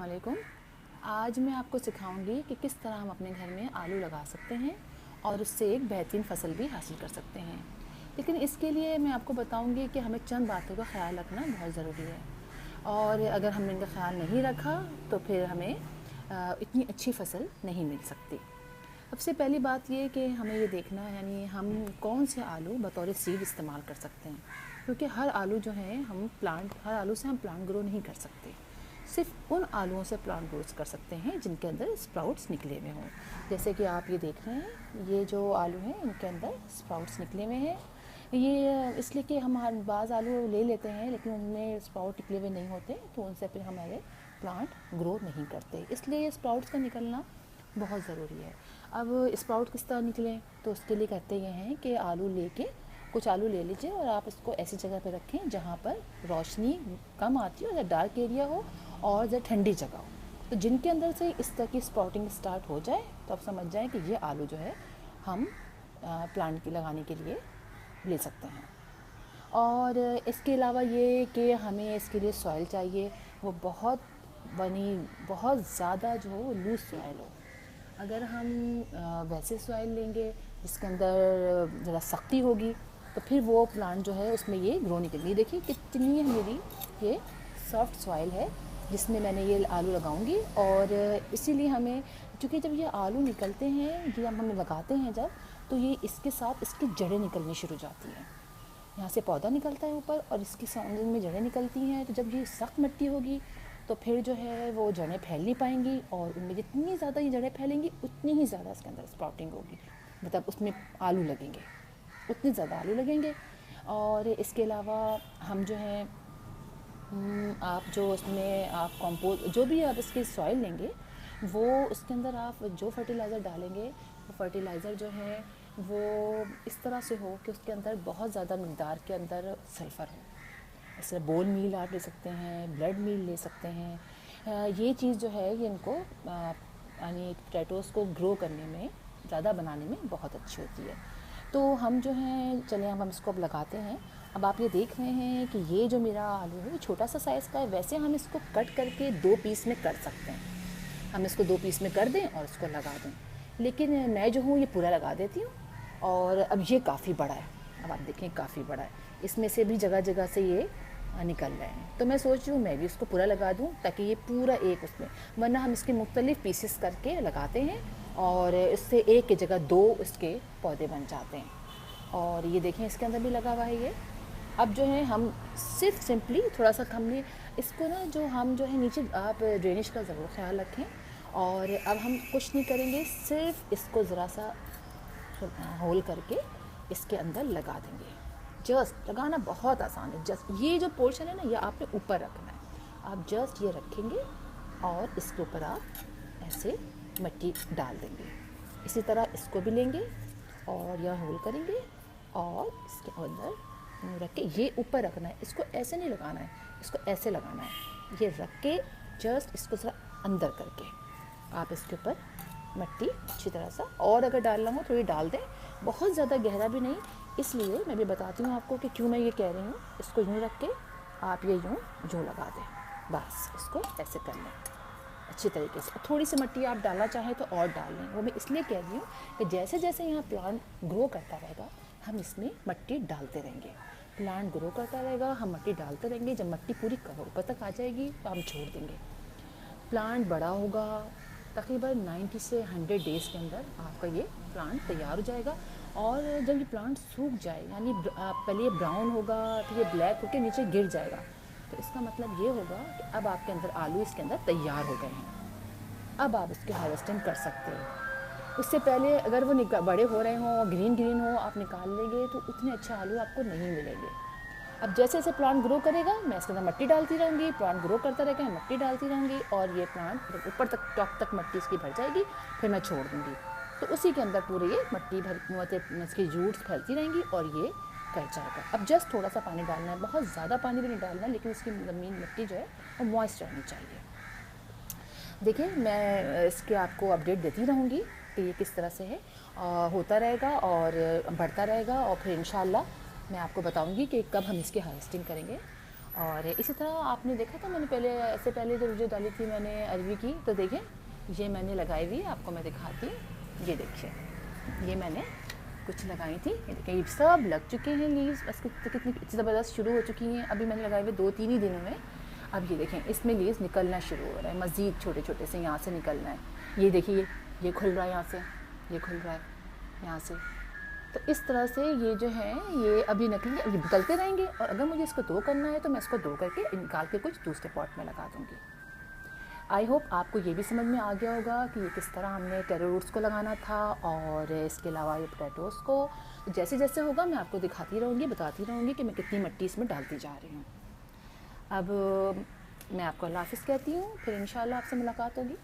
अस्सलामुअलैकुम। आज मैं आपको सिखाऊंगी कि किस तरह हम अपने घर में आलू लगा सकते हैं और उससे एक बेहतरीन फसल भी हासिल कर सकते हैं। लेकिन इसके लिए मैं आपको बताऊंगी कि हमें चंद बातों का ख्याल रखना बहुत ज़रूरी है, और अगर हमने इनका ख्याल नहीं रखा तो फिर हमें इतनी अच्छी फसल नहीं मिल सकती। सबसे पहली बात ये कि हमें ये देखना है, यानी हम कौन से आलू बतौर सीड इस्तेमाल कर सकते हैं, क्योंकि हर आलू जो है हर आलू से हम प्लांट ग्रो नहीं कर सकते। सिर्फ उन आलूओं से प्लांट ग्रोथ कर सकते हैं जिनके अंदर स्प्राउट्स निकले हुए हों। जैसे कि आप ये देख रहे हैं, ये जो आलू हैं इनके अंदर स्प्राउट्स निकले हुए हैं। ये इसलिए कि हम बाज़ आलू ले लेते हैं लेकिन उनमें स्प्राउट निकले हुए नहीं होते, तो उनसे फिर हमारे प्लांट ग्रो नहीं करते। इसलिए ये स्प्राउट्स का निकलना बहुत ज़रूरी है। अब स्प्राउट किस तरह निकलें, तो उसके लिए कहते ये हैं कि कुछ आलू ले लीजिए और आप इसको ऐसी जगह पर रखें जहाँ पर रोशनी कम आती हो या डार्क एरिया हो और जब ठंडी जगह हो। तो जिनके अंदर से इस तरह की स्प्राउटिंग स्टार्ट हो जाए तो आप समझ जाएं कि ये आलू जो है हम प्लांट की लगाने के लिए ले सकते हैं। और इसके अलावा ये कि हमें इसके लिए सॉइल चाहिए, वो बहुत ज़्यादा जो हो लूज़ सॉइल हो। अगर हम वैसे सॉइल लेंगे जिसके अंदर ज़रा सख्ती होगी तो फिर वो प्लांट जो है उसमें ये ग्रो नहीं करेगी। देखिए कितनी मेरी ये सॉफ्ट सॉइल है जिसमें मैंने ये आलू लगाऊंगी। और इसीलिए हमें, क्योंकि जब ये आलू निकलते हैं, ये हम लगाते हैं जब, तो ये इसके साथ इसकी जड़ें निकलनी शुरू हो जाती हैं। यहाँ से पौधा निकलता है ऊपर और इसकी सांगन में जड़ें निकलती हैं। तो जब ये सख्त मिट्टी होगी तो फिर जो है वो जड़ें फैल नहीं पाएंगी, और उनमें जितनी ज़्यादा ये जड़ें फैलेंगी उतनी ही ज़्यादा इसके अंदर स्प्राउटिंग होगी, मतलब उसमें आलू लगेंगे, उतने ज़्यादा आलू लगेंगे। और इसके अलावा हम जो है आप जो उसमें आप कंपोस्ट जो भी आप इसकी सॉइल लेंगे, वो उसके अंदर आप जो फर्टिलाइज़र डालेंगे वो फर्टिलाइज़र जो है वो इस तरह से हो कि उसके अंदर बहुत ज़्यादा मिक़दार के अंदर सल्फ़र हो। इससे बोन मील आप ले सकते हैं, ब्लड मील ले सकते हैं। ये चीज़ जो है ये इनको यानी पोटैटोज़ को ग्रो करने में, ज़्यादा बनाने में बहुत अच्छी होती है। तो हम जो हैं चलें हम इसको अब लगाते हैं। अब आप ये देख रहे हैं कि ये जो मेरा आलू है ये छोटा सा साइज़ का है। वैसे हम इसको कट करके 2 पीस में कर सकते हैं, हम इसको 2 पीस में कर दें और इसको लगा दें, लेकिन मैं जो हूँ ये पूरा लगा देती हूँ। और अब ये काफ़ी बड़ा है, अब आप देखें काफ़ी बड़ा है, इसमें से भी जगह जगह से ये निकल रहे हैं। तो मैं सोच रही हूँ मैं भी इसको पूरा लगा दूँ ताकि ये पूरा एक उसमें, वरना हम इसके मुख्तलिफ पीसेस करके लगाते हैं और इससे एक की जगह 2 इसके पौधे बन जाते हैं। और ये देखें इसके अंदर भी लगा हुआ है ये। अब जो है हम सिंपली थोड़ा सा हमने इसको ना, जो हम जो है नीचे आप ड्रेनेज का ज़रूर ख्याल रखें। और अब हम कुछ नहीं करेंगे, सिर्फ इसको ज़रा सा होल करके इसके अंदर लगा देंगे। जस्ट लगाना बहुत आसान है। जस्ट ये जो पोर्शन है ना, ये आपने ऊपर रखना है। आप जस्ट ये रखेंगे और इसके ऊपर आप ऐसे मिट्टी डाल देंगे। इसी तरह इसको भी लेंगे और यह होल करेंगे और इसके अंदर रख के ये ऊपर रखना है। इसको ऐसे नहीं लगाना है, इसको ऐसे लगाना है। ये रख के जस्ट इसको ज़रा अंदर करके आप इसके ऊपर मिट्टी अच्छी तरह सा, और अगर डालना हो थोड़ी डाल दें, बहुत ज़्यादा गहरा भी नहीं। इसलिए मैं भी बताती हूँ आपको कि क्यों मैं ये कह रही हूँ। इसको यूँ रख के आप ये यूँ लगा दें, बस इसको ऐसे कर लें अच्छी तरीके से। थोड़ी सी मिट्टी आप डालना चाहें तो और डाल लें। वो मैं इसलिए कह रही हूँ कि जैसे जैसे यहाँ प्लांट ग्रो करता रहेगा हम इसमें मिट्टी डालते रहेंगे। प्लांट ग्रो करता रहेगा, हम मिट्टी डालते रहेंगे। जब मिट्टी पूरी ऊपर तक आ जाएगी तो हम छोड़ देंगे। प्लांट बड़ा होगा, तकरीबन 90 से 100 डेज़ के अंदर आपका ये प्लांट तैयार हो जाएगा। और जब ये प्लांट सूख जाए, यानी पहले ये ब्राउन होगा फिर ये ब्लैक होकर नीचे गिर जाएगा, तो इसका मतलब ये होगा कि अब आपके अंदर आलू इसके अंदर तैयार हो गए हैं। अब आप इसकी हार्वेस्टिंग कर सकते हो। उससे पहले अगर वो बड़े हो रहे हों, ग्रीन हो, आप निकाल लेंगे तो उतने अच्छे आलू आपको नहीं मिलेंगे। अब जैसे जैसे प्लांट ग्रो करेगा मैं इसके अंदर मिट्टी डालती रहूँगी, प्लांट ग्रो करता रहेगा मैं मिट्टी डालती रहूँगी, और ये प्लांट ऊपर तक टॉप तक मिट्टी इसकी भर जाएगी, फिर मैं छोड़ दूँगी। तो उसी के अंदर पूरे ये मिट्टी मतलब इसकी रूट्स फैलती रहेंगी और ये कर जाएगा। अब जस्ट थोड़ा सा पानी डालना है, बहुत ज़्यादा पानी भी नहीं डालना, लेकिन इसकी ज़मीन मिट्टी जो है वो मॉइस्ट रहनी चाहिए। देखिए मैं इसके आपको अपडेट देती रहूँगी कि ये किस तरह से है, होता रहेगा और बढ़ता रहेगा, और फिर इंशाल्लाह मैं आपको बताऊंगी कि कब हम इसकी हार्वेस्टिंग करेंगे। और इसी तरह आपने देखा था मैंने पहले ऐसे पहले जो वीडियो डाली थी मैंने अरवी की, तो देखें ये मैंने लगाई हुई, आपको मैं दिखाती हूँ। ये देखिए ये मैंने कुछ लगाई थी, ये देखिए ये सब लग चुके हैं लीव्स, बस कितनी ज़बरदस्त शुरू हो चुकी हैं। अभी मैंने लगाए हुए 2-3 ही दिनों में। अब ये देखें इसमें लीव्स निकलना शुरू हो रहा है, मज़ीद छोटे छोटे से यहाँ से निकलना है। ये देखिए ये खुल रहा है यहाँ से, ये खुल रहा है यहाँ से। तो इस तरह से ये जो है ये अभी निकलेंगे, अभी निकलते रहेंगे। और अगर मुझे इसको 2 करना है तो मैं इसको 2 करके निकाल के कुछ दूसरे पॉट में लगा दूँगी। आई होप आपको ये भी समझ में आ गया होगा कि ये किस तरह हमने टेरो रूट्स को लगाना था और इसके अलावा ये पोटैटोज़ को। तो जैसे जैसे होगा मैं आपको दिखाती रहूँगी, बताती रहूँगी कि मैं कितनी मिट्टी इसमें डालती जा रही हूँ। अब मैं आपको अल्लाह हाफ़िज़ कहती हूँ, फिर इंशाल्लाह आपसे मुलाकात होगी।